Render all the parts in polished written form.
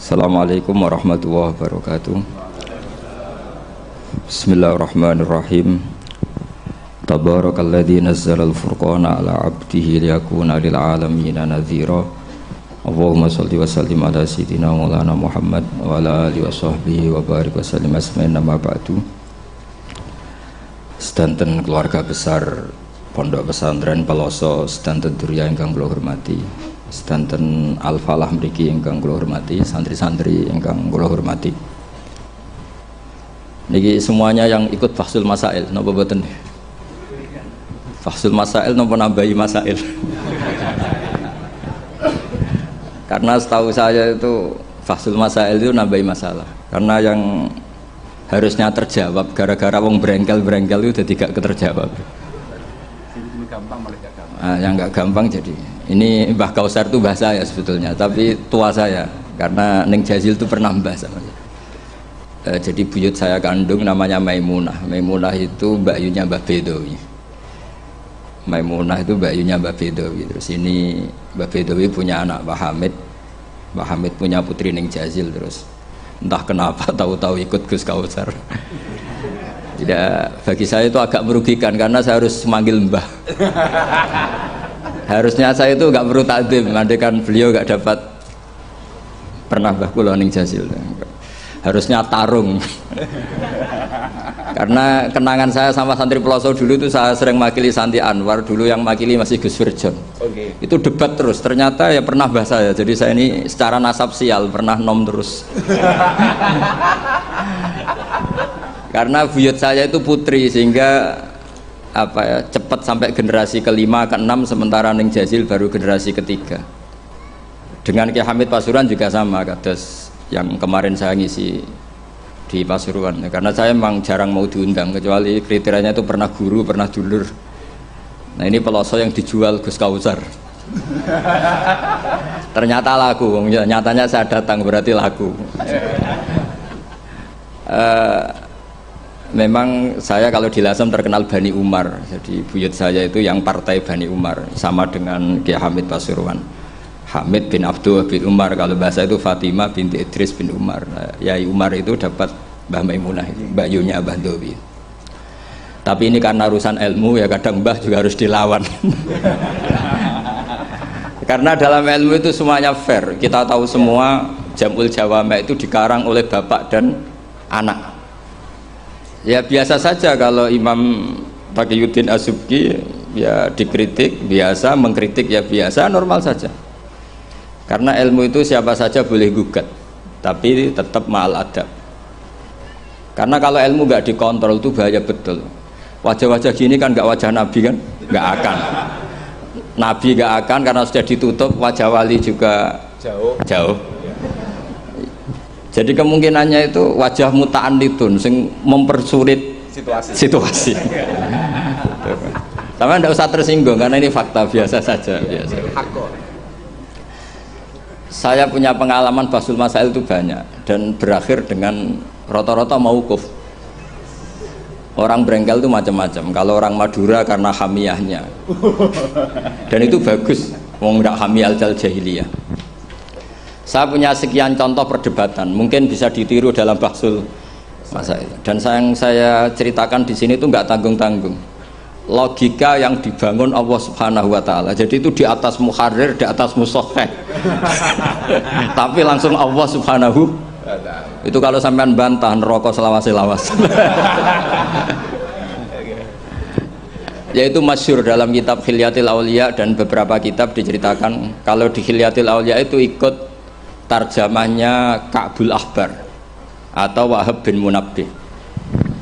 Assalamualaikum warahmatullahi wabarakatuh. Bismillahirrahmanirrahim. Tabarakalladzi nazzalal furqana ala 'abdihi liyakuna lil 'alamina nadhira. Allahumma shalli wa sallim ala sayyidina Maulana Muhammad wa ala alihi wa sahbihi wa barik wa sallim asma'in nama ba'du. Sedanten keluarga besar Pondok Pesantren Peloso, sedanten durya ingkang kula hormati, sedanten Al-Falah mriki ingkang kula hormati, santri-santri ingkang kula hormati. Niki semuanya yang ikut Fahsul Masail napa boten? Fahsul Masail napa nambahi masail? Karena setahu saya itu Fahsul Masail itu nambahi masalah. Karena yang harusnya terjawab gara-gara wong brengkel-brengkel itu jadi gak keterjawab. Yang nggak gampang jadi ini Mbah Kausar itu mbah saya sebetulnya, tapi tua saya karena Neng Jazil itu pernah mbah sama saya. Jadi buyut saya kandung namanya Maimunah. Maimunah itu mbakyunya Mbah Bedowi. Maimunah itu mbakyunya Mbah Bedowi. Terus ini Mbah Bedowi punya anak Mbah Hamid. Mbah Hamid punya putri Neng Jazil. Terus entah kenapa tahu-tahu ikut Gus Kausar. Tidak, bagi saya itu agak merugikan karena saya harus memanggil mbah. Harusnya saya itu nggak perlu takdim, andaikan beliau nggak dapat pernah mbah kula ning Jazil. Harusnya tarung. Karena kenangan saya sama santri Peloso dulu itu saya sering makili Santi Anwar, dulu yang makili masih Gus Firjon. Okay. Itu debat terus, ternyata ya pernah mbah saya. Jadi saya ini secara nasab sial pernah nom terus. Karena buyut saya itu putri sehingga apa ya, cepat sampai generasi kelima keenam, sementara Neng Jazil baru generasi ketiga. Dengan Kiai Hamid Pasuruan juga sama, kados yang kemarin saya ngisi di Pasuruan. Karena saya memang jarang mau diundang kecuali kriterianya itu pernah guru, pernah dulur. Nah ini Peloso yang dijual Gus Kausar. Ternyata laku, nyatanya saya datang berarti laku. Memang saya kalau di Lasem terkenal Bani Umar, jadi buyut saya itu yang partai Bani Umar, sama dengan Kiai Hamid Pasuruan. Hamid bin Abdul bin Umar, kalau bahasa itu Fatimah binti Idris bin Umar. Yai Umar itu dapat Mbah Maimunah itu, mbakyunya Mbah Dowi. Tapi ini karena urusan ilmu ya kadang Mbah juga harus dilawan. Karena dalam ilmu itu semuanya fair. Kita tahu semua Jamul Jawame itu dikarang oleh bapak dan anak. Ya biasa saja kalau Imam Taqiyuddin As-Subki ya dikritik biasa, mengkritik ya biasa, normal saja. Karena ilmu itu siapa saja boleh gugat, tapi tetap ma'al adab. Karena kalau ilmu nggak dikontrol itu bahaya betul. Wajah-wajah gini kan nggak wajah Nabi kan, nggak akan. Nabi nggak akan karena sudah ditutup, wajah wali juga jauh. Jadi kemungkinannya itu wajah muta'anitun sing mempersulit situasi. Sama tidak usah tersinggung karena ini fakta biasa saja. Biasa. Saya punya pengalaman Fahsul Masail itu banyak dan berakhir dengan rata-rata mauquf. Orang brengkel itu macam-macam. Kalau orang Madura karena hamiyahnya, dan itu bagus. Wong ndak hamiyah al-jahiliyah. Saya punya sekian contoh perdebatan, mungkin bisa ditiru dalam Fahsul Masail. Dan yang saya ceritakan di sini itu nggak tanggung-tanggung. Logika yang dibangun Allah Subhanahu Wa Taala. Jadi itu di atas muharrir, di atas musoheh. Tapi langsung Allah Subhanahu. Itu kalau sampean bantah neraka selawas-selawas. Yaitu masyhur dalam kitab Khilyatil Auliya dan beberapa kitab diceritakan kalau di Khilyatil Auliya itu ikut tarjamahnya Ka'bul Ahbar atau Wahab bin Munabbih.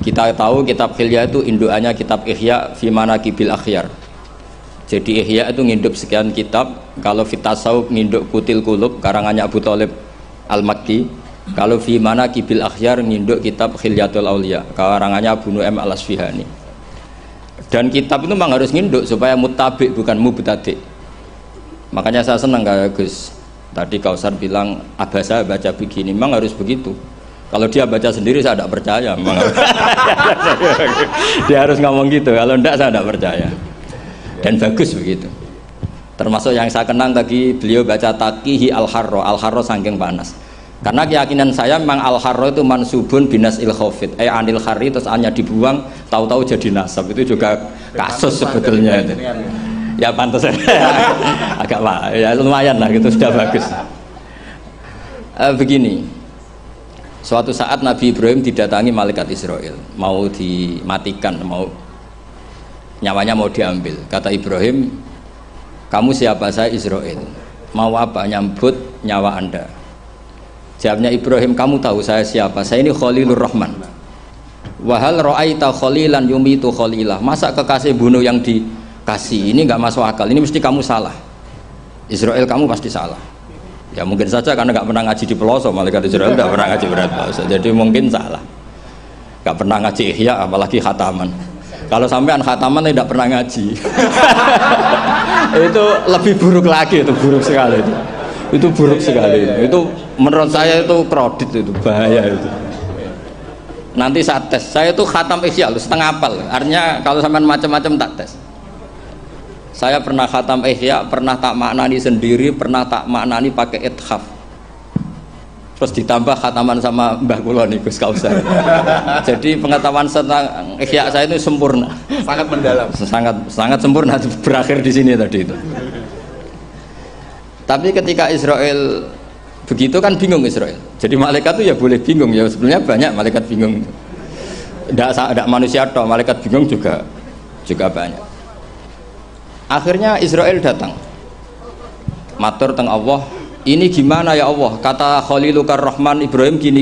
Kita tahu kitab Khilya itu indukannya kitab Ihya fi Manaqibil Akhyar. Jadi Ihya itu nginduk sekian kitab. Kalau Fitasawuf nginduk Kutil Qulub karangannya Abu Thalib Al-Makki. Kalau fi Manaqibil Akhyar nginduk kitab Khilyatul Auliya karangannya Abu Nu'aim Al-Asfihani. Dan kitab itu memang harus nginduk supaya muttabi bukan mubtadi. Makanya saya senang kayak Gus tadi Kausar bilang abasa baca begini, memang harus begitu. Kalau dia baca sendiri saya tidak percaya, memang dia harus ngomong gitu. Kalau tidak saya tidak percaya. Dan bagus begitu. Termasuk yang saya kenang tadi beliau baca Taqihi Al-Harro saking panas. Karena keyakinan saya memang al-harra itu mansubun binas il-khofid anil khari, terus hanya dibuang tahu-tahu jadi nasab. Itu juga kasus sebetulnya itu. Ya pantas agak lah, ya lumayan lah gitu, sudah bagus. Begini, suatu saat Nabi Ibrahim didatangi malaikat Israel, mau dimatikan, mau nyawanya mau diambil. Kata Ibrahim, kamu siapa? Saya Israel. Mau apa? Nyambut nyawa anda. Jawabnya Ibrahim, kamu tahu saya siapa? Saya ini Khalilur Rahman. Wahal ra'aita khalilan yumitu khalilah. Masa kekasih bunuh yang dikasih? Ini nggak masuk akal. Ini mesti kamu salah. Israel, kamu pasti salah. Ya mungkin saja karena nggak pernah ngaji di pelosok. Malaikat Israel nggak pernah ngaji berat pelosok. Jadi mungkin salah. Nggak pernah ngaji ihya, apalagi khataman. Kalau sampean khataman tidak pernah ngaji. Itu lebih buruk lagi, itu buruk sekali itu buruk sekali itu menurut saya itu kredit, itu bahaya itu. Nanti saat tes saya itu khatam ihya setengah apal, artinya kalau sampean macam-macam tak tes. Saya pernah khatam ihya, pernah tak maknani sendiri, pernah tak maknani pakai ithaf, terus ditambah khataman sama Mbah kula niku Gus Kausar. Jadi pengetahuan tentang ihya saya itu sempurna, sangat mendalam, sangat sempurna, berakhir di sini tadi itu. Tapi ketika Israel begitu kan bingung Israel. Jadi malaikat itu ya boleh bingung ya, sebenarnya banyak malaikat bingung. Tidak manusia toh, malaikat bingung juga banyak. Akhirnya Israel datang. Matur teng Allah, ini gimana ya Allah? Kata Khalilukar Rahman Ibrahim gini.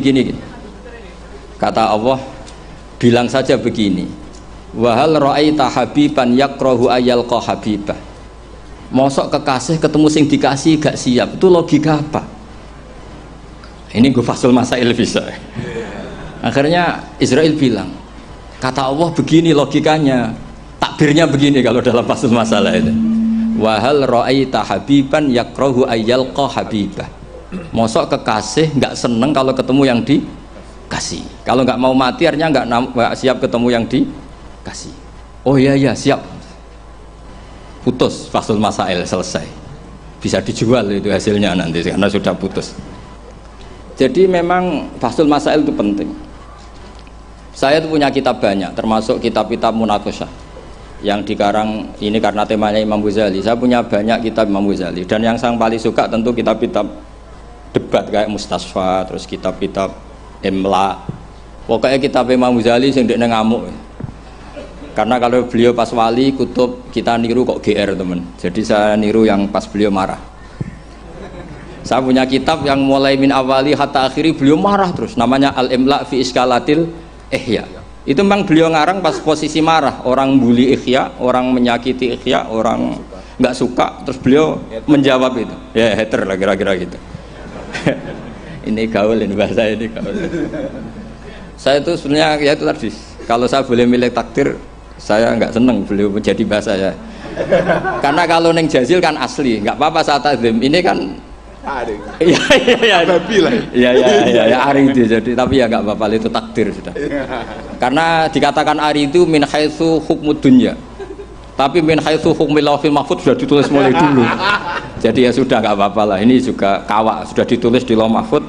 Kata Allah, bilang saja begini. Wahal ra'aita habiban yakrahu ayyalqa habibah. Mosok kekasih ketemu sing dikasih gak siap, itu logika apa? Ini gue fasul masail bisa. Akhirnya Israel bilang, kata Allah begini logikanya, takbirnya begini kalau dalam fasul masalah itu. Wahal ra'aita habiban yakrahu ayyalqa habibah. Mosok kekasih nggak seneng kalau ketemu yang dikasih. Kalau nggak mau mati artinya nggak siap ketemu yang dikasih. Oh iya siap. Putus fasul masail, selesai, bisa dijual itu hasilnya nanti karena sudah putus. Jadi memang fasul masail itu penting. Saya itu punya kitab banyak, termasuk kitab-kitab munaqasyah yang dikarang ini karena temanya Imam Ghazali. Saya punya banyak kitab Imam Ghazali, dan yang saya paling suka tentu kitab-kitab debat kayak Mustasfa, terus kitab-kitab Imla. Pokoknya kitab Imam Ghazali sing ndekne ngamuk. Karena kalau beliau pas wali kutub kita niru kok GR teman. Jadi saya niru yang pas beliau marah. Saya punya kitab yang mulai min awali hatta akhiri beliau marah terus. Namanya Al-Imla fi Iskalatil Ihya. Itu memang beliau ngarang pas posisi marah. Orang bully Ihya, orang menyakiti Ihya, orang nggak suka. Terus beliau menjawab itu. Ya hater lah kira-kira gitu. Ini gaul, ini bahasa ini gaul. Saya itu sebenarnya ya itu tadi. Kalau saya boleh milih takdir, saya nggak seneng beliau menjadi bahasa ya. Karena kalau neng Jazil kan asli, nggak apa-apa saat azim. Ini kan iya ari itu jadi, tapi ya nggak apa-apa itu takdir sudah. Karena dikatakan ari itu min haitsu hukmud dunya. Tapi min haitsu hukmil lauhil mahfuz sudah ditulis mulai dulu. Jadi ya sudah nggak apa-apa lah. Ini juga kawak sudah ditulis di lauh mahfuz.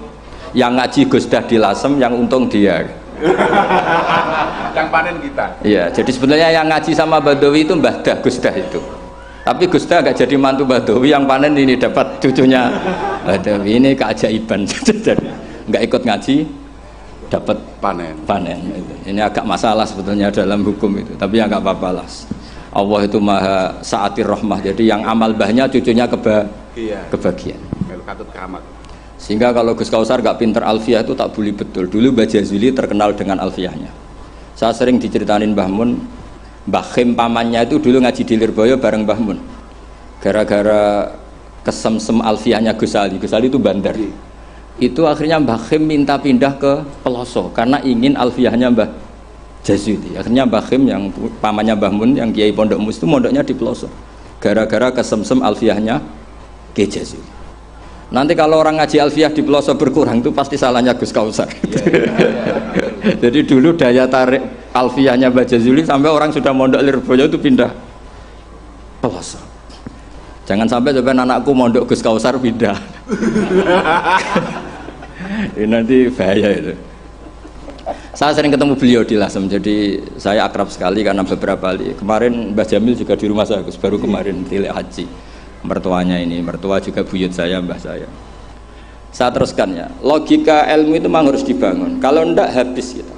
Yang ngaji Gusdah di Lasem, yang untung dia. Yang panen kita. Iya, jadi sebenarnya yang ngaji sama Badawi itu Mbah Dah Gusdah itu. Tapi Gusdah agak jadi mantu Badawi, yang panen ini dapat cucunya Badawi. Ini keajaiban. Jadi nggak ikut ngaji dapat panen. Ini agak masalah sebetulnya dalam hukum itu. Tapi ya nggak apa-apa lah. Allah itu maha saatir rahmah. Jadi yang amal bahnya cucunya kebagian. Katut kamat. Sehingga kalau Gus Kausar gak pinter alfiah itu tak bully betul. Dulu Mbah Jazuli terkenal dengan alfiahnya. Saya sering diceritain Mbah Mun, Mbah Khim pamannya itu dulu ngaji di Lirboyo bareng Mbah Mun. Gara-gara kesemsem alfiahnya Gus Ali itu bandar. Itu akhirnya Mbah Khim minta pindah ke pelosok karena ingin alfiahnya Mbah Jazuli. Akhirnya Mbah Khim yang pamannya Mbah Mun yang Kiai Pondok Mus itu mondoknya di pelosok. Gara-gara kesemsem alfiahnya Kiai Jazuli. Nanti kalau orang ngaji alfiah di pelosok berkurang itu pasti salahnya Gus Kausar. Jadi dulu daya tarik alfiahnya Mbah Jazuli sampai orang sudah mondok Lirboyo itu pindah pelosok. Jangan sampai anakku mondok Gus Kausar pindah. Ini nanti bahaya itu. Saya sering ketemu beliau di Lasem, jadi saya akrab sekali karena beberapa kali. Kemarin Mbah Jamil juga di rumah saya, baru kemarin tilik haji. Mertuanya ini, mertua juga buyut saya, mbah saya. Saya teruskan ya, logika ilmu itu memang harus dibangun. Kalau ndak habis kita.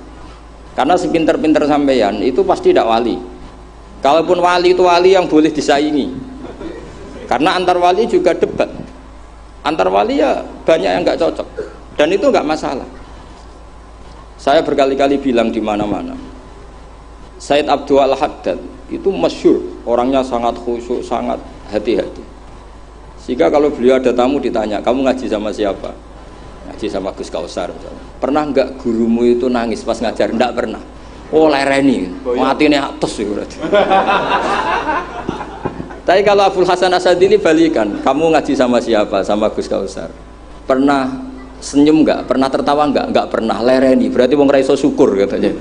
Karena sepinter-pinter sampeyan itu pasti tidak wali. Kalaupun wali itu wali yang boleh disaingi. Karena antar wali juga debat. Antar wali ya banyak yang nggak cocok. Dan itu nggak masalah. Saya berkali-kali bilang di mana-mana. Said Abdul Al-Haddad itu masyhur, orangnya sangat khusyuk, sangat hati-hati. Sehingga kalau beliau ada tamu ditanya, kamu ngaji sama siapa? Ngaji sama Gus Kausar misalnya. Pernah enggak gurumu itu nangis pas ngajar? Enggak pernah. Oh lereni, matine atus itu berarti. Tapi kalau Abdul Hasan Asadili balikan, kamu ngaji sama siapa? Sama Gus Kausar. Pernah senyum enggak? Pernah tertawa enggak? Enggak pernah, lereni. Berarti wong ra iso syukur katanya.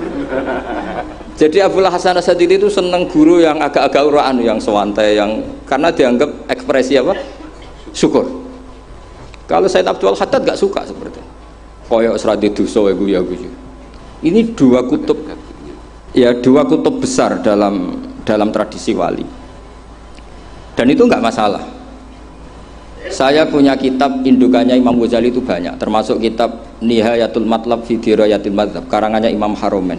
Jadi Abdul Hasan Asadili itu seneng guru yang agak-agak uraan, yang sewantai, yang karena dianggap ekspresi apa? Syukur. Kalau Said Abdul Haddad gak suka seperti itu. Koyok seradi dosa ya guyu. Ini dua kutub ya, dua kutub besar dalam tradisi wali. Dan itu nggak masalah. Saya punya kitab indukannya Imam Ghazali itu banyak, termasuk kitab Nihayatul Matlab fi Dirayatil Madzhab karangannya Imam Haromen.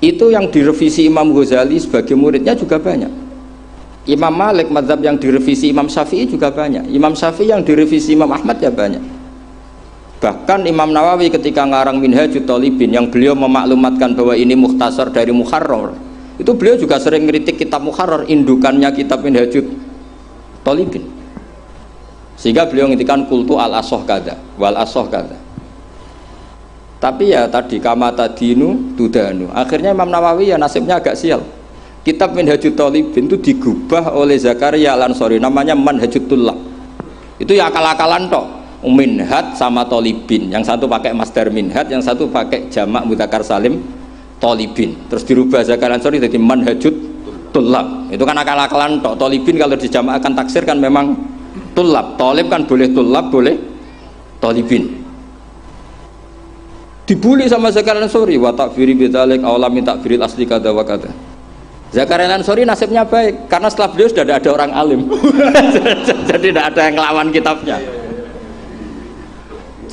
Itu yang direvisi Imam Ghazali sebagai muridnya juga banyak. Imam Malik madzhab yang direvisi Imam Syafi'i juga banyak. Imam Syafi'i yang direvisi Imam Ahmad ya banyak. Bahkan Imam Nawawi ketika ngarang Minhajut Thalibin yang beliau memaklumatkan bahwa ini mukhtasar dari Muharrar, itu beliau juga sering ngeritik kitab Muharrar, indukannya kitab Minhajut Thalibin. Sehingga beliau ngintikan kultu al-asoh kada wal asoh kada. Tapi ya tadi kamata dinu tudanu. Akhirnya Imam Nawawi ya nasibnya agak sial. Kitab Minhajut Thalibin itu digubah oleh Zakaria Al-Ansori, namanya Manhajut Tullab. Itu ya akal-akalan toh. Minhaj sama Thalibin, yang satu pakai masdar minhaj, yang satu pakai jamak mudzakkar salim Thalibin. Terus dirubah Zakaria Al-Ansori jadi Manhajut Tullab. Itu kan akal-akalan toh. Thalibin kalau dijamakkan taksir kan memang Tullab. Thalib kan boleh Tullab, boleh Thalibin. Dibully sama Zakaria Al-Ansori, wa takfiri bidzalik aula min takfiril asli kada wa kada. Zakaria Al-Ansori nasibnya baik karena setelah beliau sudah ada orang alim. Jadi tidak ada yang ngelawan kitabnya.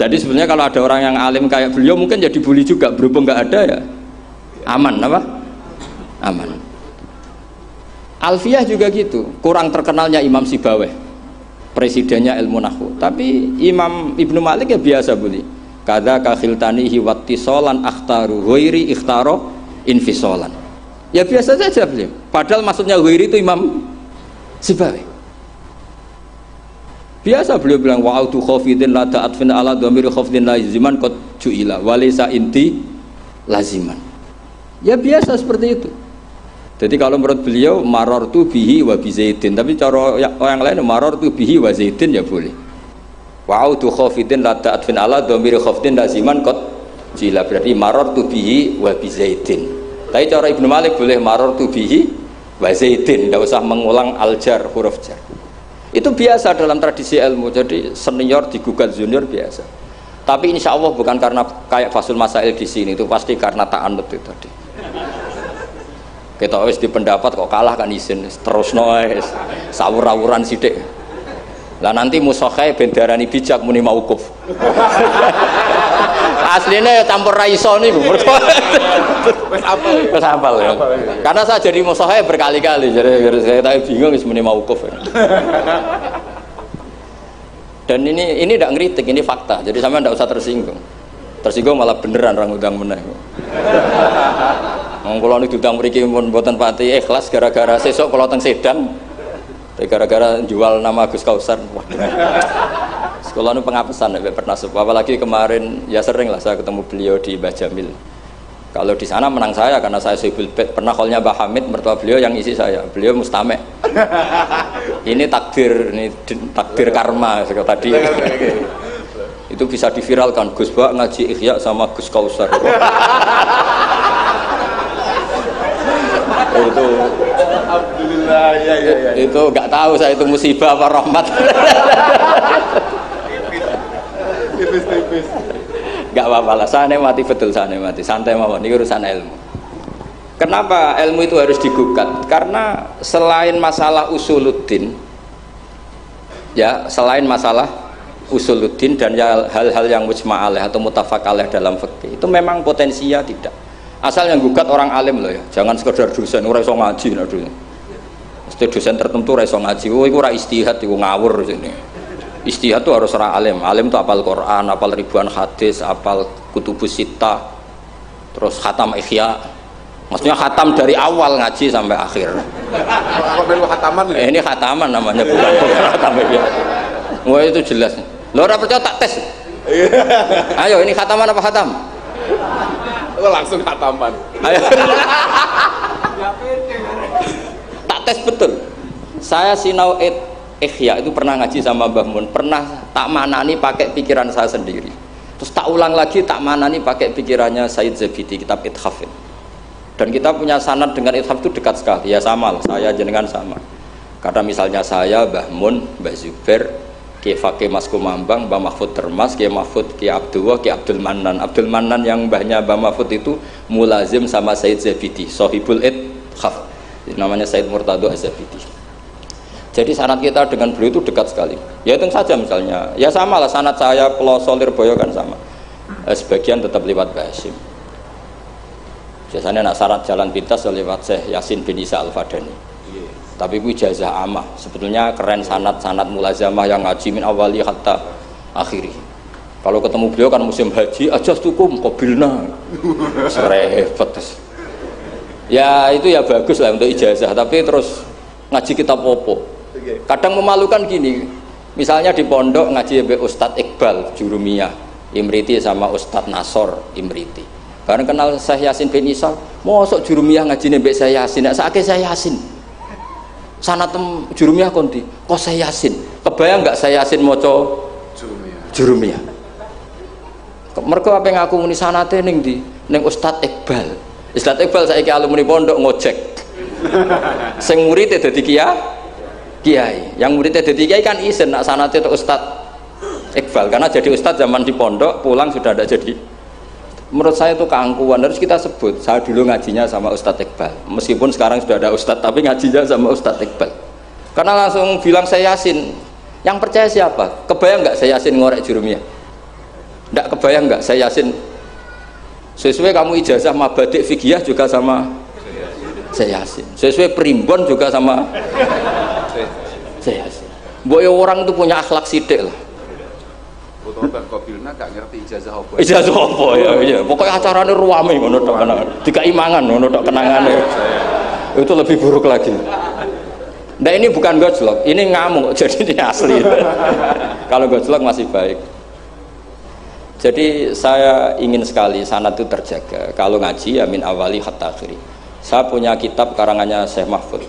Jadi sebenarnya kalau ada orang yang alim kayak beliau mungkin jadi dibully juga, berhubung nggak ada ya aman apa? Aman. Alfiyah juga gitu, kurang terkenalnya Imam Sibaweh, presidennya ilmu nahwu. Tapi Imam Ibnu Malik ya biasa bully. Kada kakhiltanihi wattisolan akhtaru ghairi ikhtaro infisolan. Ya biasa saja beliau. Padahal maksudnya ghairi itu Imam Sibaweh. Biasa beliau bilang wa'autu khafidin la ta'atfin ala dhamiri khafidin laziman qad ju'ila walisa inti laziman. Ya biasa seperti itu. Jadi kalau menurut beliau marartu bihi wa bi zaidin, tapi cara yang lain marartu bihi wa zaidin ya boleh. Wa'autu khafidin la ta'atfin ala dhamiri khafidin laziman qad ju'ila, berarti marartu bihi wa bi zaidin. Tapi cara Ibnu Malik boleh marartu bihi wa zaidin, tidak usah mengulang al-jar, huruf jar. Itu biasa dalam tradisi ilmu. Jadi senior digugat junior biasa. Tapi insya Allah bukan karena kayak Fasul Masail di sini, itu pasti karena ta'anut itu tadi. Kita wis di pendapat kok kalah kan izin terus noes sawur-awuran sidik. Lah nanti musokhai bendarani bijak muni mauquf. Aslinya campur raiso nih bu. Wes hafal ya. Karena saya jadi musokhai berkali-kali, jadi saya tahu bingung wis muni mauquf. Dan ini tidak ngeritik, ini fakta. Jadi sama tidak usah tersinggung. Tersinggung malah beneran orang udang meneh. Kalau ini diundang mriki pun mboten pati ikhlas gara-gara sesuk kalau teng Sedang gara-gara jual nama Gus Kausar. Sekolah ini pengapesan pernah apalagi kemarin ya sering lah saya ketemu beliau di Mbah Jamil. Kalau di sana menang saya karena saya Sibul Bet. Pernah callnya Mbah Hamid, mertua beliau yang isi saya. Beliau mustame. Ini takdir karma tadi. Itu bisa diviralkan. Gus Bak ngaji Ihya sama Gus Kausar. Itu alhamdulillah ya. Itu nggak tahu saya itu musibah apa rahmat. Tipis-tipis. Gak apa-apa lah, saya mati betul, saya mati. Santai mawon, ini urusan ilmu. Kenapa ilmu itu harus digugat? Karena selain masalah usuluddin, ya selain masalah usuluddin dan hal-hal yang mujma' alaih atau mutafaq alaih dalam fikih, itu memang potensinya tidak. Asal yang gugat orang alim loh ya, jangan sekedar dosen, ora iso ngaji lho. Mesti dosen tertentu ora iso ngaji, oh iku ora istihad, iku ngawur sini. Istihad itu harus orang alim. Alim itu apal Quran, apal ribuan hadis, apal kutubus sittah, terus khatam Ihya. Maksudnya khatam dari awal ngaji sampai akhir. Apa perlu khataman ya? Ini khataman namanya, bukan khatam Ihya. Wah itu jelas. Lo ora percaya tak tes. Ayo ini khataman apa khatam? Langsung khataman. Ayo. Tak tes betul. Saya sinau Ihya itu pernah ngaji sama Mbah Mun, pernah tak manani pakai pikiran saya sendiri. Terus tak ulang lagi tak manani pakai pikirannya Said Zabidi, kitab Ithaf. Dan kita punya sanad dengan Ithaf itu dekat sekali. Ya sama lah, saya jenengan sama. Karena misalnya saya, Mbah Mun, Mbah Zubair, Ki Fakih Mas Kumambang, Mbah Mahfud Termas, Ki Mahfud, Ki Abdullah, Ki Abdul Manan. Abdul Manan yang mbahnya Mbah Mahfud itu mulazim sama Said Zabidi, Sohibul Ithaf. Namanya Said Murtado Az-Zabidi. Jadi sanad kita dengan beliau itu dekat sekali. Ya itu saja misalnya. Ya sama lah sanad saya Peloso Lirboyo kan sama. Sebagian tetap lewat Mbah Hasyim. Biasanya nak syarat jalan pintas lewat Syekh Yasin bin Isa Al-Fadani. Tapi gue ijazah amah. Sebetulnya keren sanad mulazamah yang ngaji min awali hatta akhiri. Kalau ketemu beliau kan musim haji, ajastukum qabilna. Repot. Ya itu ya bagus lah untuk ijazah. Tapi terus ngaji kitab opo. Kadang memalukan gini, misalnya di pondok ngaji be Ustadz Iqbal Jurumiyah Imriti sama Ustadz Nasor Imriti. Karena kenal Syekh Yasin bin Isa, mosok Jurumiyah ngaji be Syekh Yasin, nak sakit Syekh Yasin. Sanatem Jurumiyah konti, kok Syekh Yasin. Kebayang nggak Syekh Yasin moco Jurumiyah? Mereka apa yang aku muni sanate ning di ning Ustadz Iqbal. Ustadz Iqbal saiki alumni pondok ngojek. Sing murid dadi kiai, yang muridnya jadi kiai kan izin nak sanate itu Ustadz Iqbal, karena jadi Ustadz zaman di pondok pulang sudah ada jadi. Menurut saya itu keangkuhan, harus kita sebut. Saya dulu ngajinya sama Ustadz Iqbal, meskipun sekarang sudah ada Ustadz, tapi ngajinya sama Ustadz Iqbal. Karena langsung bilang saya Yasin. Yang percaya siapa? Kebayang nggak saya Yasin ngorek Jurumiyah? Nggak kebayang nggak saya Yasin? Sesuai kamu ijazah mabadik fikih juga sama saya Yasin. Sesuai primbon juga sama saya Yasin. Boy orang itu punya akhlak sidik lah. Foto Bang Qabilna gak ngerti ijazah apa. Ijazah apa ya? Iya. Pokoknya acaranya ruame ngono tok kenangan. Dikaimangan ngono tok kenangane. Itu lebih buruk lagi. Nah ini bukan gojlok, ini ngamuk. Jadi ini asli. Kalau gojlok masih baik. Jadi saya ingin sekali sanad itu terjaga. Kalau ngaji ya min awali hatta akhiri. Saya punya kitab karangannya Syekh Mahfud,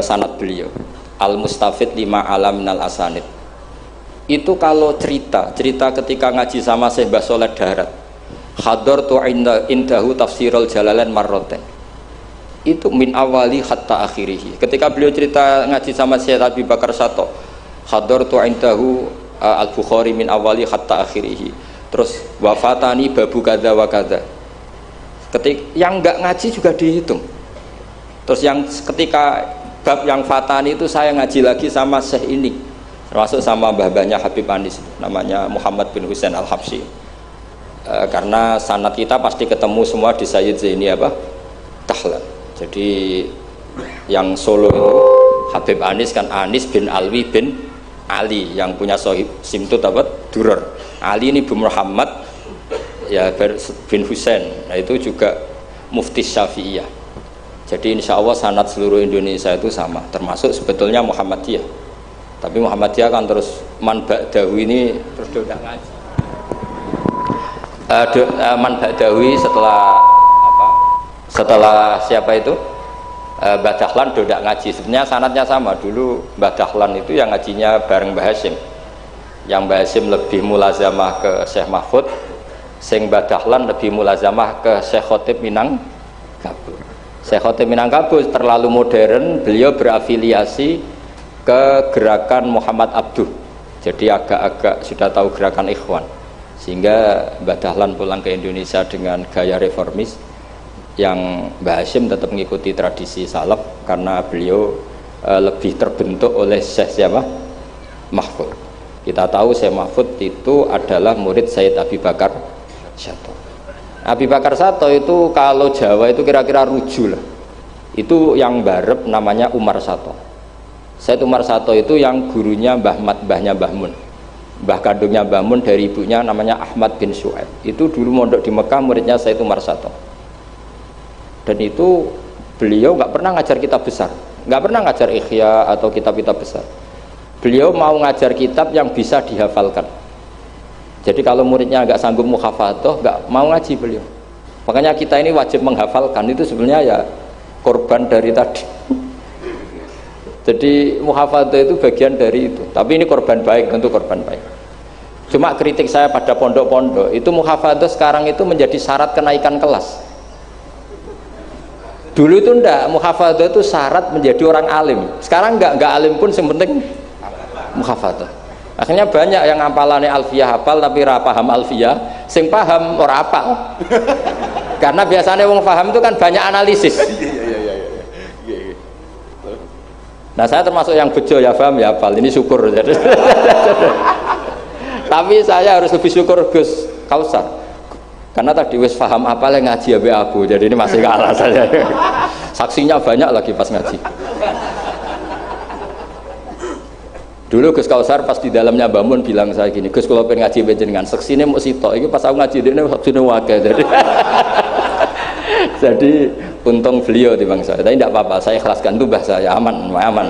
sanad beliau Al-Mustafid lima alam minal asanid. Itu kalau cerita ketika ngaji sama Syekh Mbah Soleh Darat, hadartu indahu tafsirul jalalain marroten, itu min awali hatta akhirihi. Ketika beliau cerita ngaji sama Syekh Abi Bakar Sato, hadartu indahu al-Bukhari min awali hatta akhirihi. Terus wafatani babu kada wa kada. Yang enggak ngaji juga dihitung. Terus yang ketika bab yang fatani itu saya ngaji lagi sama Syekh ini, termasuk sama mbah-mbahnya Habib Anis, namanya Muhammad bin Husain Al-Habsyi. Karena sanad kita pasti ketemu semua di Sayyid Zaini Dahlan. Jadi yang Solo itu Habib Anis kan Anis bin Alwi bin Ali, yang punya sohib simtut Duror. Ali ini bin Muhammad ya bin Husain. Nah itu juga mufti Syafi'iyah. Jadi insya Allah sanad seluruh Indonesia itu sama, termasuk sebetulnya Muhammadiyah. Tapi Muhammadiyah kan terus man ba'dawi ini terus udah ngaji. Man ba'dawi setelah siapa itu? Mbah Dahlan udah ngaji. Sebenarnya sanadnya sama. Dulu Mbah Dahlan itu yang ngajinya bareng Mbah Hasyim. Yang Mbah Hasyim lebih mulazamah ke Syekh Mahfud, sing Mbah Dahlan lebih mulazamah ke Syekh Khotib Minangkabau. Syekh Khotib Minangkabau terlalu modern, beliau berafiliasi ke gerakan Muhammad Abduh. Jadi agak-agak sudah tahu gerakan Ikhwan. Sehingga Mbah Dahlan pulang ke Indonesia dengan gaya reformis, yang Mbah Hashim tetap mengikuti tradisi salaf karena beliau lebih terbentuk oleh Syekh siapa? Mahfud. Kita tahu Syekh Mahfud itu adalah murid Sayyid Abi Bakar Sato. Abi Bakar Sato itu kalau Jawa itu kira-kira ruju lah. Itu yang barep namanya Umar Sato. Sayyid Umar Sato itu yang gurunya Mbah Mat, mbahnya Mbah Mun. Mbah kandungnya Mbah Mun dari ibunya namanya Ahmad bin Syuaib. Itu dulu mondok di Mekah, muridnya Sayyid Umar Sato. Dan itu beliau nggak pernah ngajar kitab besar, nggak pernah ngajar Ikhya atau kitab-kitab besar. Beliau mau ngajar kitab yang bisa dihafalkan. Jadi kalau muridnya nggak sanggup muhafadzah, nggak mau ngaji beliau. Makanya kita ini wajib menghafalkan, itu sebenarnya ya korban dari tadi. Jadi muhafadzah itu bagian dari itu. Tapi ini korban baik, tentu korban baik. Cuma kritik saya pada pondok-pondok itu muhafadzah sekarang itu menjadi syarat kenaikan kelas. Dulu itu enggak, muhafadzah itu syarat menjadi orang alim. Sekarang enggak alim pun yang penting muhafadzah. Akhirnya banyak yang hafalannya alfiyah hafal tapi ora paham alfiyah, sing paham ora hafal. Karena biasanya wong paham itu kan banyak analisis. Nah, saya termasuk yang bejo ya paham ya hafal. Ini syukur. Tapi saya harus lebih syukur Gus Kausar. Karena tadi wis paham apa yang ngaji abe aku, jadi ini masih kalah saya. Saksinya banyak lagi pas ngaji. Dulu Gus Kausar pas di dalamnya Bamun bilang saya gini, Gus kalau pengen ngaji dengan saksinya mau sitok, ini pas aku ngaji dia saksinya wakil. Jadi untung beliau di bangsa. Tapi tidak apa-apa, saya ikhlaskan tuh bahasa saya aman.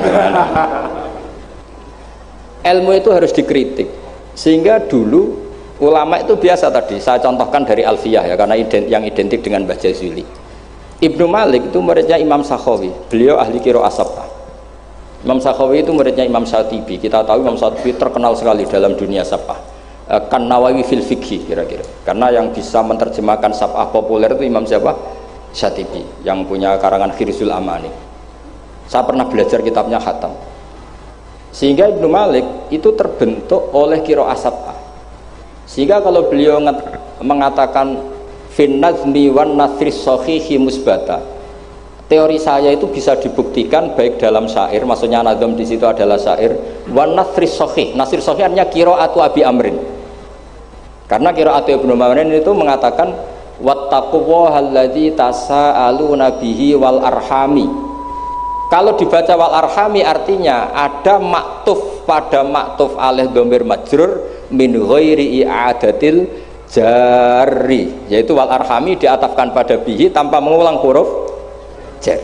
Ilmu itu harus dikritik, sehingga dulu ulama itu biasa tadi saya contohkan dari Alfiyah ya, karena yang identik dengan Mbah Jazuli. Ibnu Malik itu muridnya Imam Sakhawi, beliau ahli qiraah sab'ah. Imam Sakhawi itu muridnya Imam Syatibi. Kita tahu Imam Syatibi terkenal sekali dalam dunia sab'ah, kan Nawawi fil fikhi kira-kira, karena yang bisa menerjemahkan sab'ah populer itu Imam siapa? Syatibi, yang punya karangan Khirzul Amani. Saya pernah belajar kitabnya khatam. Sehingga Ibnu Malik itu terbentuk oleh qiraah sab'ah. Sehingga kalau beliau mengatakan fin nazmi wan nasris sahihi musbata, teori saya itu bisa dibuktikan baik dalam syair, maksudnya nazam di situ adalah syair, wan nasris sahih. Nasir sahih artinya qiraatu Abi Amrin. Karena qiraatu Ibnu Amrin itu mengatakan wattaqullaha alladzi tasaaluna bihi wal arhami. Kalau dibaca wal arhami artinya ada maktuf pada maktuf alih dhamir majrur min ghairi i'adatil jari, yaitu wal arhami diatafkan pada bihi tanpa mengulang huruf jar.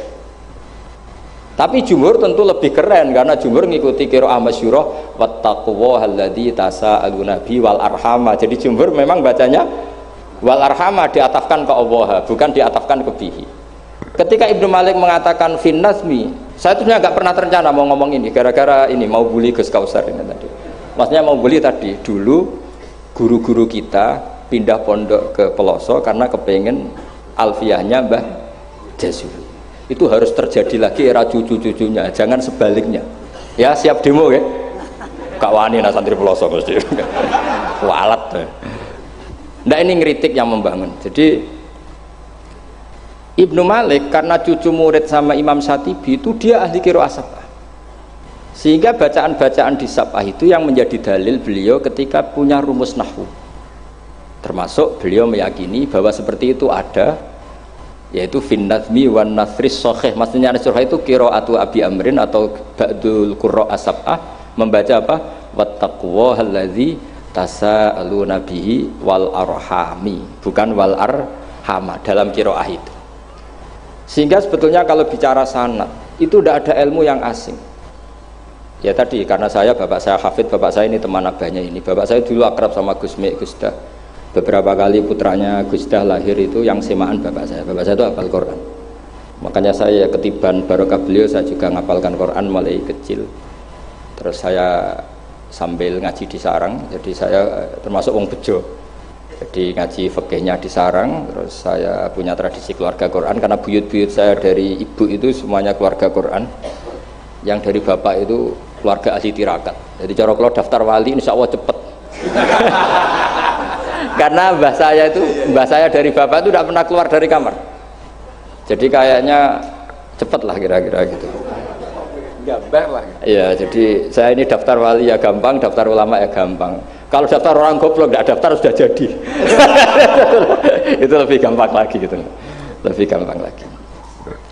Tapi jumhur tentu lebih keren karena jumhur ngikuti qiraah masyhurah wattaqullaha alladzi tasaaluna bihi wal arhama. Jadi jumhur memang bacanya wal arhama diatafkan ke Allah, bukan diatafkan ke bihi. Ketika Ibnu Malik mengatakan fin nazmi, saya tuh nggak pernah terencana mau ngomong ini gara-gara ini mau bully Gus Kausar ini tadi. Maksudnya mau bully tadi, dulu guru-guru kita pindah pondok ke Pelosok karena kepengen alfiyahnya Mbah Jazuli. Itu harus terjadi lagi era cucu-cucunya, jangan sebaliknya. Ya siap demo ya. Kak wani nah santri Pelosok mesti. Walat. Nah ini ngeritik yang membangun. Jadi Ibnu Malik karena cucu murid sama Imam Syatibi itu dia ahli qiraah sab'ah. Sehingga bacaan-bacaan di sab'ah itu yang menjadi dalil beliau ketika punya rumus nahwu. Termasuk beliau meyakini bahwa seperti itu ada, yaitu fin nazmi wan nasris sahih. Maksudnya nasrah itu qiraatu Abi Amrin atau ba'dul qurra sab'ah membaca apa? Wattaqullahallazi tasaaluna bihi wal arhami, bukan wal arhama dalam qiraah itu. Sehingga sebetulnya kalau bicara sanad itu tidak ada ilmu yang asing. Ya tadi karena bapak saya hafid, bapak saya ini teman abahnya ini. Bapak saya dulu akrab sama Gus Mek, Gus Dah. Beberapa kali putranya Gus Dah lahir itu yang semaan bapak saya. Bapak saya itu hafal Quran. Makanya saya ketiban barokah beliau, saya juga ngapalkan Quran mulai kecil. Terus saya sambil ngaji di sarang, jadi saya termasuk wong bejo. Jadi ngaji fikihnya di sarang, terus saya punya tradisi keluarga Quran karena buyut-buyut saya dari ibu itu semuanya keluarga Quran. Yang dari bapak itu keluarga ahli tirakat. Jadi cara kalau daftar wali insya Allah cepet. Karena mbah saya dari bapak itu tidak pernah keluar dari kamar. Jadi kayaknya cepet lah kira-kira gitu. Gambar lah. Iya, jadi saya ini daftar wali ya gampang, daftar ulama ya gampang. Kalau daftar orang goblok tidak daftar sudah jadi. Itu lebih gampang lagi gitu. Lebih gampang lagi.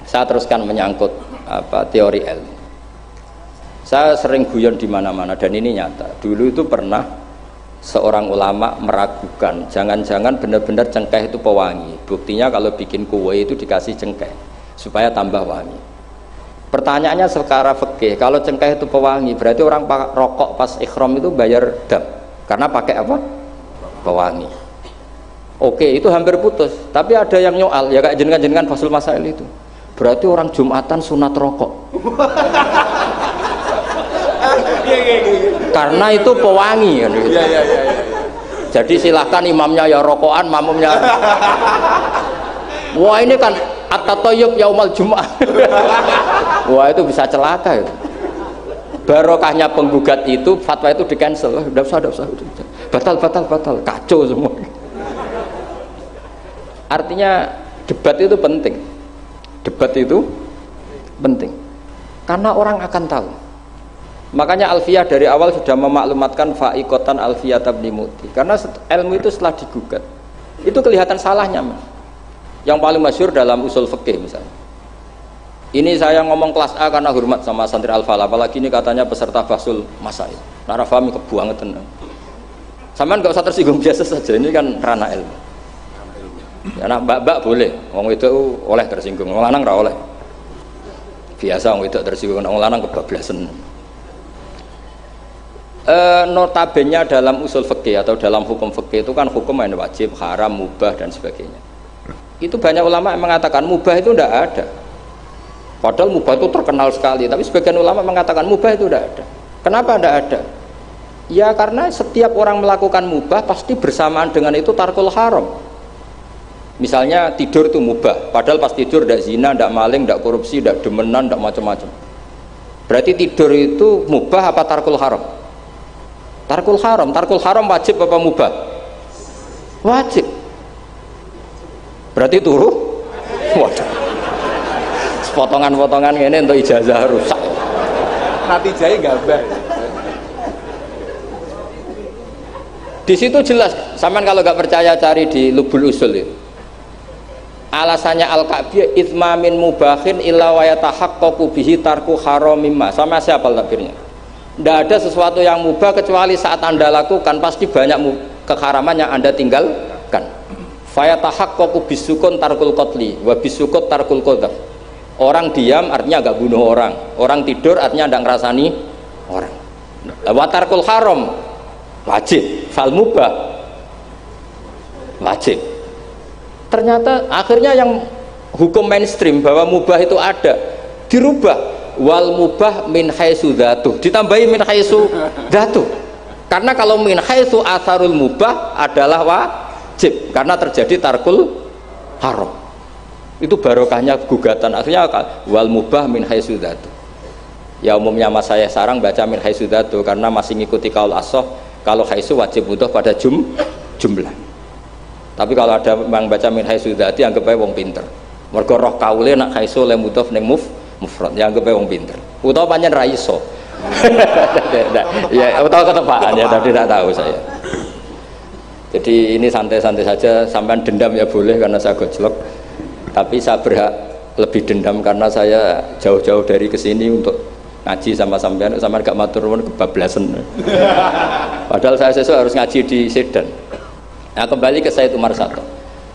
Saya teruskan menyangkut teori ilmu. Saya sering guyon di mana-mana dan ini nyata. Dulu itu pernah seorang ulama meragukan, jangan-jangan benar-benar cengkeh itu pewangi. Buktinya kalau bikin kue itu dikasih cengkeh supaya tambah wangi. Pertanyaannya secara fikih, kalau cengkeh itu pewangi, berarti orang rokok pas ikhram itu bayar dam karena pakai apa? Pewangi. Oke, itu hampir putus. Tapi ada yang nyoal, ya kayak jenengan Fasul Masail itu. Berarti orang Jumatan sunat rokok. Karena itu pewangi kan gitu. Jadi silahkan imamnya ya rokokan, makmumnya. Wah ini kan at-tatayyub yaumal Jum'ah. Wah itu bisa celaka itu. Barokahnya penggugat itu, fatwa itu di cancel. Udah usah. Batal, kacau semua. Artinya debat itu penting. Debat itu penting. Karena orang akan tahu. Makanya Alfiyah dari awal sudah memaklumatkan fa'iqatan Alfiyah tabni muti. Karena ilmu itu setelah digugat, itu kelihatan salahnya. Yang paling masyhur dalam usul fikih misalnya. Ini saya ngomong kelas A karena hormat sama santri Al-Falah, apalagi ini katanya peserta Fasul Masail. Nara fahmi kebuangan. Sampean enggak usah tersinggung, biasa saja, ini kan ranah ilmu. Ya nak mbak-mbak boleh, wong itu oleh tersinggung, wong lanang ora oleh. Biasa wong itu tersinggung, wong lanang kebablasan. Notabene dalam usul fikih atau dalam hukum fikih itu kan hukum yang wajib, haram, mubah dan sebagainya. Itu banyak ulama yang mengatakan mubah itu tidak ada. Padahal mubah itu terkenal sekali, tapi sebagian ulama mengatakan mubah itu tidak ada. Kenapa tidak ada? Ya karena setiap orang melakukan mubah pasti bersamaan dengan itu tarkul haram. Misalnya tidur itu mubah, padahal pas tidur tidak zina, tidak maling, tidak korupsi, tidak demenan, tidak macam-macam. Berarti tidur itu mubah apa tarkul haram? Tarkul haram wajib apa mubah? Wajib. Berarti turu? Waduh. Potongan-potongan ini untuk ijazah rusak. Natijahnya gambar. Di situ jelas. Sampean kalau nggak percaya cari di Lubul Usul itu. Alasannya Al-Ka'biyah itmamin mubahin illa wa yatahaqqaqu bihi tarku haramimma. Sama siapa takbirnya? Tidak ada sesuatu yang mubah kecuali saat Anda lakukan pasti banyak keharaman yang Anda tinggalkan. Fayatahaqqaqu bisukun tarkul qatli wa bisukut tarkul qadhaf. Orang diam artinya agak bunuh orang. Orang tidur artinya tidak ngerasani orang. Wa tarkul haram wajib, fal mubah wajib. Ternyata akhirnya yang hukum mainstream bahwa mubah itu ada dirubah. Wal mubah min haitsu dzatuh, ditambahi min haitsu dzatuh. Karena kalau min haitsu atharul mubah adalah wajib karena terjadi tarkul haram. Itu barokahnya gugatan. Akhirnya wal mubah min haitsu dzatuh. Ya umumnya mas saya sarang baca min haitsu dzatuh karena masih ngikuti kaul as-shah, kalau haitsu wajib butuh pada jumlah. Tapi kalau ada yang baca min haitsu dzati anggap ae wong pinter. Mergo roh kaule nak haitsu le mudhof ning mufrad yang anggap wong pinter utawa pancen ra iso. Ya utawa ketepaan ya tapi tidak tahu saya. Jadi ini santai-santai saja, sampean dendam ya boleh karena saya gojlok, tapi saya berhak lebih dendam karena saya jauh-jauh dari kesini untuk ngaji sama sampean gak matur nuwun kebablasan. Padahal saya sesuk harus ngaji di Sedan. Nah kembali ke Said Umar Sato.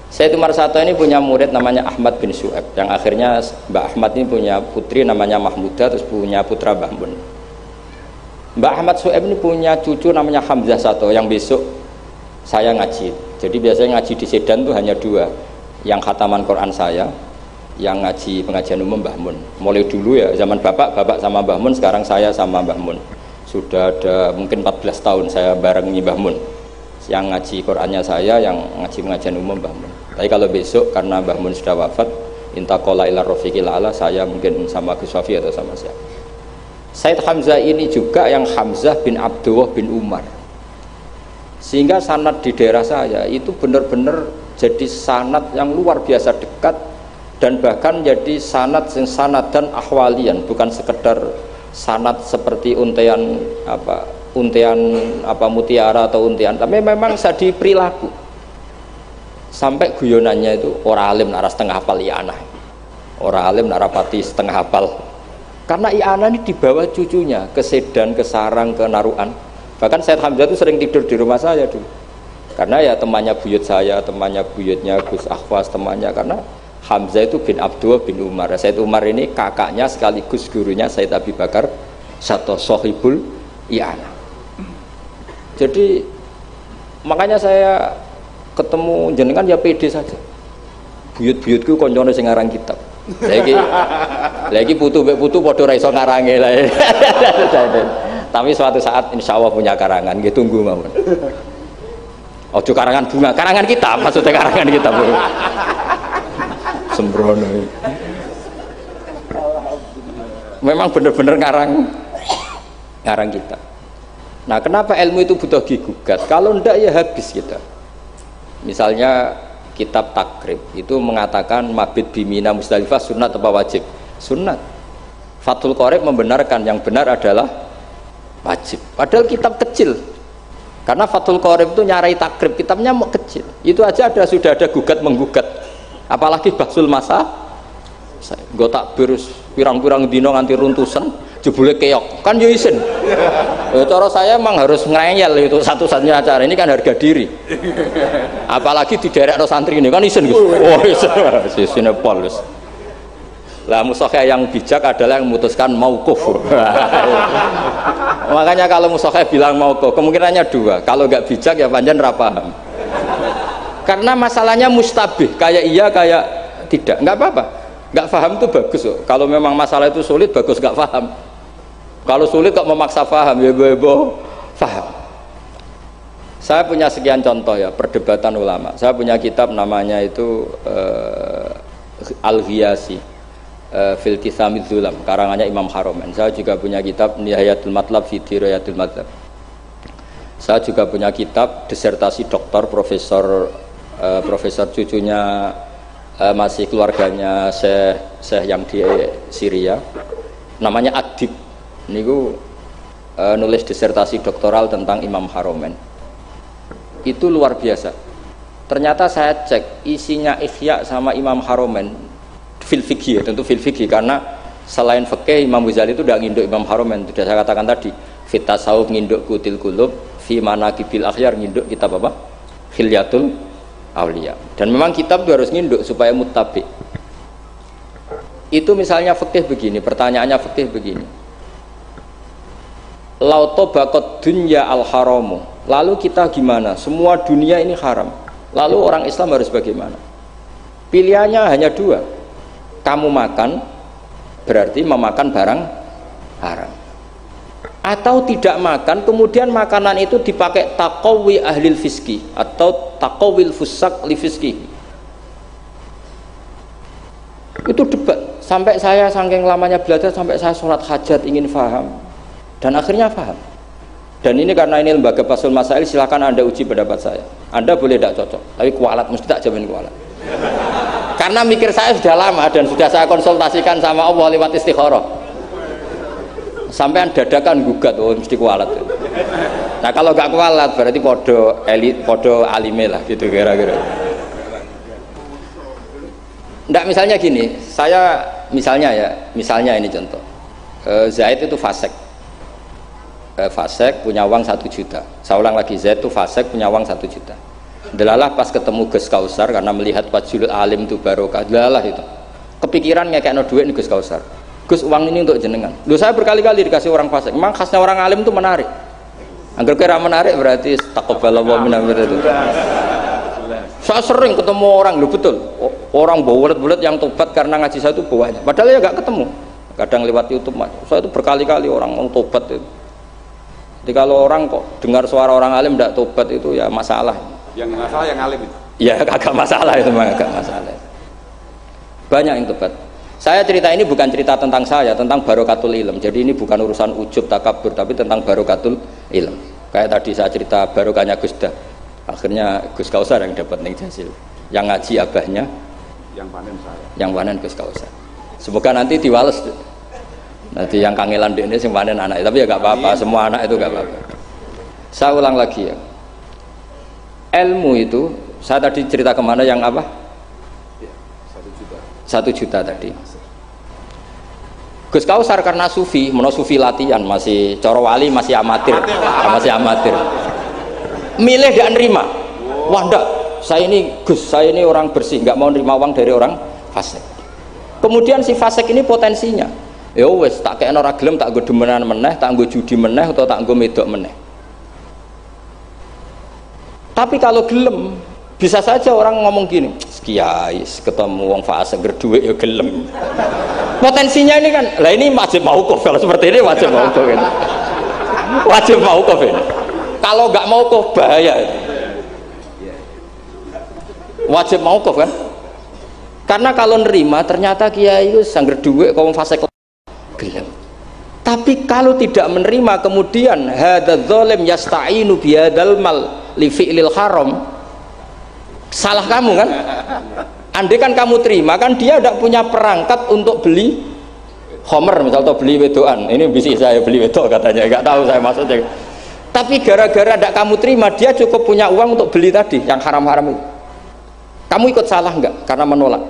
Said Umar Sato ini punya murid namanya Ahmad bin Syu'aib, yang akhirnya Mbak Ahmad ini punya putri namanya Mahmudah, terus punya putra Mbah Mun. Mbak Ahmad Syu'aib ini punya cucu namanya Hamzah Sato yang besok saya ngaji. Jadi biasanya ngaji di Sedan itu hanya dua, yang khataman Quran saya, yang ngaji pengajian umum Mbah Mun. Mulai dulu ya zaman bapak sama Mbah Mun, sekarang saya sama Mbah Mun. Sudah ada mungkin 14 tahun saya bareng Mbah Mun. Yang ngaji Qurannya saya, yang ngaji pengajian umum Mbah Mun. Tapi kalau besok karena Mbah Mun sudah wafat, intaqala ila rafiqil a'la, saya mungkin sama Gus Wafi atau sama siapa. Said Hamzah ini juga yang Hamzah bin Abdullah bin Umar. Sehingga sanad di daerah saya itu benar-benar jadi sanad yang luar biasa dekat, dan bahkan jadi sanad dan ahwalian, bukan sekedar sanad seperti untian mutiara atau untian, tapi memang jadi perilaku. Sampai guyonannya itu orang alim nara setengah hafal i'anah, orang alim nara pati setengah hafal, karena i'anah ini dibawa cucunya ke Sedan, ke Sarang, ke Naruan. Bahkan Said Hamzah itu sering tidur di rumah saya dulu, karena ya temannya buyut saya, temannya buyutnya Gus Akhwas, temannya, karena Hamzah itu bin Abdullah bin Umar. Said Umar ini kakaknya sekaligus gurunya Said Abi Bakar, satu sohibul i'anah. Jadi makanya saya ketemu jenengan ya pede saja. Buyut-buyutku koncone sing ngarang kitab. Lagi putu padha ra iso ngarange lah. Tapi suatu saat insya Allah punya karangan, gitu, tunggu mawon. Ojo karangan bunga, karangan kitab, maksudnya karangan kitab. Sembrono. Memang benar-benar ngarang kitab. Nah, kenapa ilmu itu butuh digugat? Kalau ndak ya habis kita. Misalnya kitab Takrib itu mengatakan mabit bimina Musdalifah sunat atau wajib? Sunat. Fathul Qorib membenarkan yang benar adalah wajib. Padahal kitab kecil. Karena Fathul Qorib itu nyarai Takrib, kitabnya mau kecil. Itu aja sudah ada gugat menggugat. Apalagi Bahsul Masa. Nggo takbir pirang-pirang dino nganti runtusan, jebule keok. Kan yo isin. Cara saya emang harus ngeyel itu satu-satunya acara ini kan harga diri. Apalagi di daerah santri ini kan isin Gus. Oh isin pol Gus. Lah musokheh yang bijak adalah yang memutuskan mauquf. Makanya kalau musokheh bilang mauquf kemungkinannya dua. Kalau nggak bijak ya panjang ra paham. Karena masalahnya mustabih, kayak iya kayak tidak, nggak apa-apa. Nggak paham itu bagus loh. Kalau memang masalah itu sulit, bagus nggak paham. Kalau sulit kok memaksa paham, ya bo paham. Saya punya sekian contoh ya perdebatan ulama. Saya punya kitab namanya itu Al-Ghiyasi fil Tithamidz Zulam, karangannya Imam Haromen. Saya juga punya kitab Nihayatul Matlab fi Dirayatul Madhab. Saya juga punya kitab disertasi doktor profesor cucunya masih keluarganya Syekh yang di Syria, namanya Adib. Niku nulis disertasi doktoral tentang Imam Haromen. Itu luar biasa. Ternyata saya cek isinya Ihya sama Imam Haromen fil fikih, tentu fil fikih, karena selain fikih Imam Ghazali itu tidak nginduk Imam Haromen. Sudah saya katakan tadi, fit tasawuf nginduk Kutil Qulub, fi manaqibil akhyar nginduk kitab apa? Hilyatul Aulia. Dan memang kitab itu harus nginduk supaya muttabi. Itu misalnya fikih begini, pertanyaannya fikih begini. Lauto bakot dunya al haramu. Lalu kita gimana? Semua dunia ini haram. Lalu orang Islam harus bagaimana? Pilihannya hanya dua. Kamu makan berarti memakan barang haram. Atau tidak makan, kemudian makanan itu dipakai taqawi ahlil fiski atau taqawil fusak li fiski. Itu debat sampai saya saking lamanya belajar, sampai saya sholat hajat ingin paham, dan akhirnya paham. Dan ini karena ini lembaga Basul Masail, silakan Anda uji pendapat saya. Anda boleh tidak cocok, tapi kualat, mesti tak jamin kualat. Karena mikir saya sudah lama dan sudah saya konsultasikan sama Allah lewat istikharah. Sampai dadakan gugat, oh mesti kualat. Nah kalau nggak kualat berarti podo elit, podo alime lah gitu kira-kira. Nggak, misalnya gini, saya misalnya ini contoh. Zaid itu fasek. Fasek punya uang 1 juta. Saya ulang lagi, Zaid itu fasek punya uang 1 juta. Delalah pas ketemu Gus Kausar karena melihat wajhul alim itu barokah. Delalah itu. Kepikiran ngekekno duit nih Gus Kausar. Gus, uang ini untuk jenengan. Loh, saya berkali-kali dikasih orang fasik. Memang khasnya orang alim itu menarik. Angger kira menarik berarti taqabbalallahu minna itu. Saya sering ketemu orang, loh betul. Orang bulet-bulet yang tobat karena ngaji saya itu banyak. Padahal ya nggak ketemu. Kadang lewat YouTube, saya itu berkali-kali orang mau tobat itu. Jadi kalau orang kok dengar suara orang alim tidak tobat itu ya masalah. Yang masalah yang alim itu. Ya agak masalah itu, agak masalah. Banyak yang tobat. Saya cerita ini bukan cerita tentang saya, tentang barokatul ilm. Jadi ini bukan urusan ujub takabur, tapi tentang barokatul ilm. Kayak tadi saya cerita barokahnya Gus Dah. Akhirnya Gus Kausar yang dapat ning Jasil. Yang ngaji abahnya, yang panen saya. yang panen Gus Kausar. Semoga nanti diwales. Nanti yang kangelan ini sing panen anak, tapi ya gak apa-apa, semua anak itu gak apa-apa. Saya ulang lagi ya. Ilmu itu, saya tadi cerita kemana yang apa? 1 juta. 1 juta tadi. Gus Kausar karena sufi, sufi latihan, masih coro wali, masih amatir, masih amatir. Milih gak nerima. Wah enggak, saya ini Gus, saya ini orang bersih, nggak mau nerima uang dari orang fasik. Kemudian si fasik ini potensinya, ya wes tak kayak ora gelem, tak nggo demenan meneh, tak nggo judi meneh, atau tak nggo medok meneh. Tapi kalau gelem, bisa saja orang ngomong gini, kiai ketemu wong fasik berduit ya gelem. Potensinya ini kan, lah ini wajib mauquf, kalau seperti ini wajib mauquf ini. Wajib mauquf ini. Kalau nggak mauquf bahaya ini. Wajib mauquf kan? Karena kalau nerima ternyata kiai itu sangger duit kaum fasik gelem. Tapi kalau tidak menerima kemudian hadzal zalim yasta'inu bihadzal mal li fi'lil haram, salah kamu kan? Andai kan kamu terima, kan dia tidak punya perangkat untuk beli homer misal, atau beli wedoan. Ini bisa saya beli wedok katanya, nggak tahu saya maksudnya. Tapi gara-gara tidak kamu terima, dia cukup punya uang untuk beli tadi yang haram-haram itu. Kamu ikut salah nggak? Karena menolak.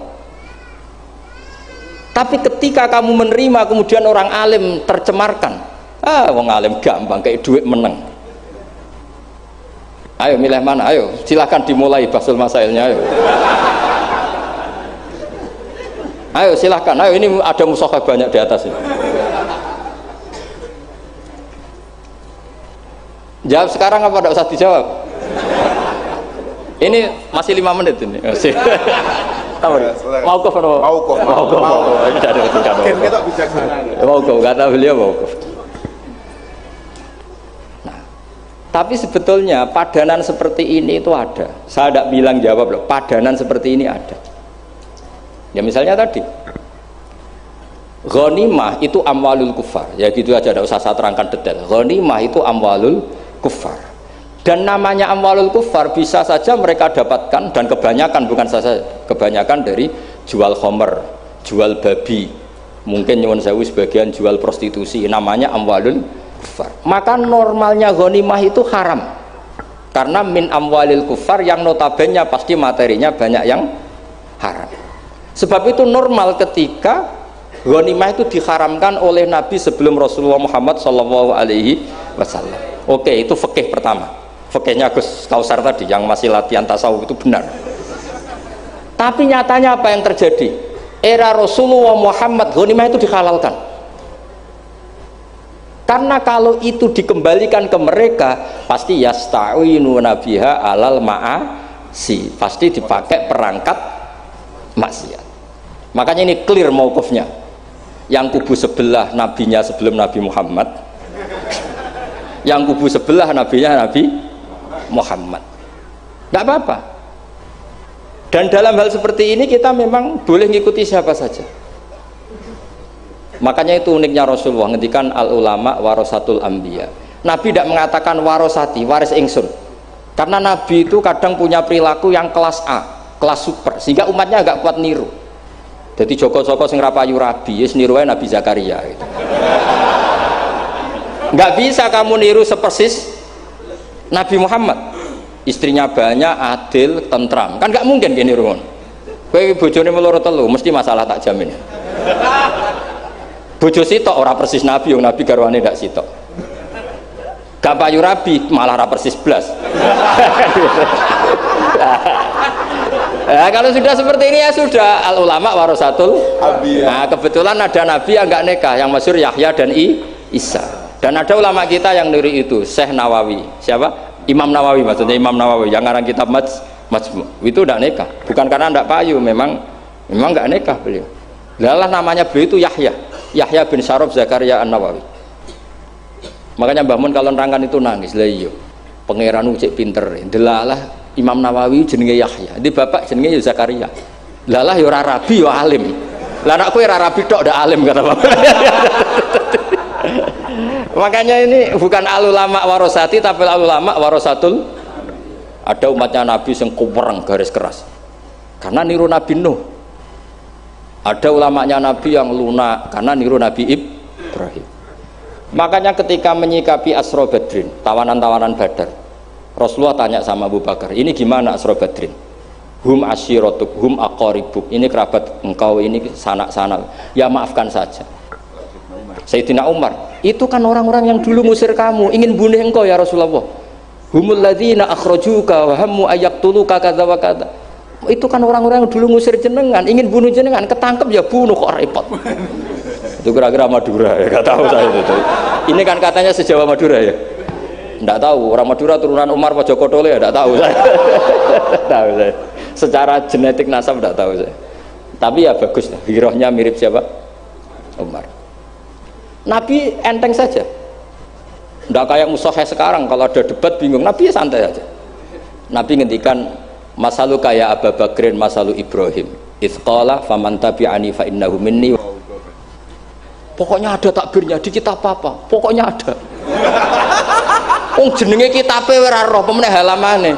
Tapi ketika kamu menerima, kemudian orang alim tercemarkan, wong alim gampang kayak duit menang. Ayo milih mana? Ayo silahkan dimulai basul masailnya. Ayo. Ayo silahkan, ayo ini ada mushaf banyak di atas ini. Jawab sekarang apa tidak usah dijawab? Ini masih 5 menit ini. Tahu? Mauquf atau? Mauquf. Ini dari ketika mauquf. Kata beliau mauquf. Nah, tapi sebetulnya padanan seperti ini itu ada. Saya tidak bilang jawab loh. Padanan seperti ini ada. Ya misalnya tadi ghanimah itu amwalul kufar, ya gitu aja, tidak usah saya terangkan detail. Ghanimah itu amwalul kufar, dan namanya amwalul kufar bisa saja mereka dapatkan, dan kebanyakan, bukan saja kebanyakan, dari jual khomer, jual babi, mungkin nyuwun sewu sebagian jual prostitusi, namanya amwalul kufar. Maka normalnya ghanimah itu haram karena min amwalil kufar yang notabene pasti materinya banyak yang haram. Sebab itu normal ketika ghanimah itu diharamkan oleh Nabi sebelum Rasulullah Muhammad Shallallahu Alaihi Wasallam. Oke, itu fikih pertama. Fikihnya Gus Kausar tadi yang masih latihan tasawuf itu benar. Tapi nyatanya apa yang terjadi? Era Rasulullah Muhammad ghanimah itu dihalalkan. Karena kalau itu dikembalikan ke mereka, pasti yasta'inu nabiha alal ma'asi, pasti dipakai perangkat maksiat. Makanya ini clear mauqufnya. Yang kubu sebelah nabinya sebelum Nabi Muhammad, yang kubu sebelah nabinya Nabi Muhammad, nggak apa-apa. Dan dalam hal seperti ini kita memang boleh ngikuti siapa saja. Makanya itu uniknya Rasulullah ngendikan al ulama warasatul anbiya. Nabi tidak mengatakan warosati, waris ingsun, karena Nabi itu kadang punya perilaku yang kelas A, kelas super, sehingga umatnya agak kuat niru. Jadi Joko-Joko sing rapayu rabi, ya niru aja Nabi Zakaria gitu. Nggak bisa kamu niru sepersis Nabi Muhammad, istrinya banyak, adil, tentram, kan nggak mungkin gini rumun. Kowe bojone meloro telu, mesti masalah tak jamin. Bojo sitok ora persis Nabi, yang Nabi garwane ndak sitok. Gak payu rabi, malah ora persis blas. Nah, kalau sudah seperti ini ya sudah, al ulama warasatul anbiya. Nah, kebetulan ada nabi yang enggak nikah, yang masyhur Yahya dan Isa. Dan ada ulama kita yang niru itu, Syekh Nawawi. Siapa? Imam Nawawi, maksudnya Imam Nawawi yang ngarang kitab Majmu. Itu enggak nikah, bukan karena enggak payu, memang enggak nikah beliau. Lalah namanya beliau itu Yahya bin Syaraf Zakaria An-Nawawi. Makanya Mbah Mun kalau nerangkan itu nangis. Lah iya, pangeran cek pinter. Delalah Imam Nawawi jenenge Yahya, di bapak jenenge Zakaria. Lalah ya ora rabi ya alim. Lah anakku ora rabi tok ndak alim kata bapak. Makanya ini bukan al-ulama warosati tapi al-ulama warosatul. Ada umatnya Nabi yang kupereng garis keras karena niru Nabi Nuh. Ada ulamanya Nabi yang lunak karena niru Nabi Ibrahim. Makanya ketika menyikapi Asra Badrin, tawanan-tawanan Badar, Rasulullah tanya sama Abu Bakar, ini gimana Asra Badrin? Hum asyiratuk, hum aqaribuk, ini kerabat engkau, ini sanak-sanak, ya maafkan saja. Sayyidina Umar, itu kan orang-orang yang dulu ngusir kamu, ingin bunuh engkau ya Rasulullah. Humul ladzina akhrajuka wa hammu ayaqtuluka kadza wa kadza. Itu kan orang-orang yang dulu ngusir jenengan, ingin bunuh jenengan, ketangkep ya bunuh, kok repot. Itu kira-kira Madura ya, enggak tahu saya itu. Ini kan katanya sejawa Madura ya. Enggak tahu, orang Madura turunan Umar apa Joko Tole ya, enggak tahu saya. Tahu saya. Secara genetik nasab enggak tahu saya. Tapi ya bagus, hirohnya mirip siapa? Umar. Nabi enteng saja, tidak kayak musuhnya sekarang kalau ada debat bingung. Nabi santai aja. Nabi ngendikan masalu kayak Abu Bakrin masalu Ibrahim itsqala faman tabi'ani fa innahu minni. Pokoknya ada takbirnya di kitab apa pokoknya ada. Jenenge kitabe ora roh pemene halamane